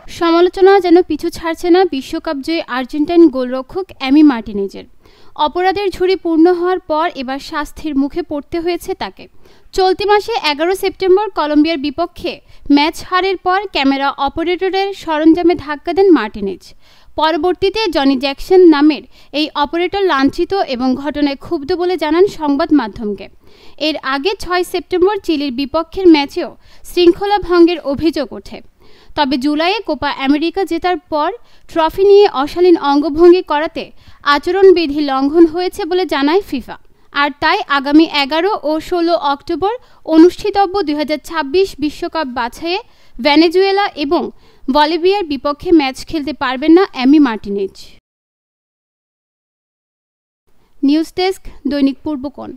সমালোচনা যেন পিছু ছাড়ছে না বিশ্বকাপ জয়ী আর্জেন্টাইন গোলরক্ষক এমি মার্টিনেজের। অপরাধের ঝুড়ি পূর্ণ হওয়ার পর এবার শাস্তির মুখে পড়তে হয়েছে তাকে। চলতি মাসে 11 সেপ্টেম্বর কলম্বিয়ার বিপক্ষে ম্যাচ হারের পর ক্যামেরা অপারেটরের সরঞ্জামে ধাক্কা দেন মার্টিনেজ। পরবর্তীতে জনি জ্যাকসন নামের এই অপারেটর লাঞ্ছিত এবং ঘটনায় ক্ষুব্ধ বলে জানান সংবাদ মাধ্যমকে। এর আগে 6 সেপ্টেম্বর চিলির বিপক্ষের ম্যাচেও শৃঙ্খলা ভঙ্গের অভিযোগ ওঠে। তবে জুলাইয়ে কোপা আমেরিকা জেতার পর ট্রফি নিয়ে অশালীন অঙ্গভঙ্গি করাতে আচরণবিধি লঙ্ঘন হয়েছে বলে জানায় ফিফা। আর তাই আগামী 11 ও 16 অক্টোবর অনুষ্ঠিতব্য 2026 বিশ্বকাপ বাছাইয়ে ভেনেজুয়েলা এবং বলিভিয়ার বিপক্ষে ম্যাচ খেলতে পারবেন না এমি মার্টিনেজ। নিউজ ডেস্ক, দৈনিক পূর্বকোণ।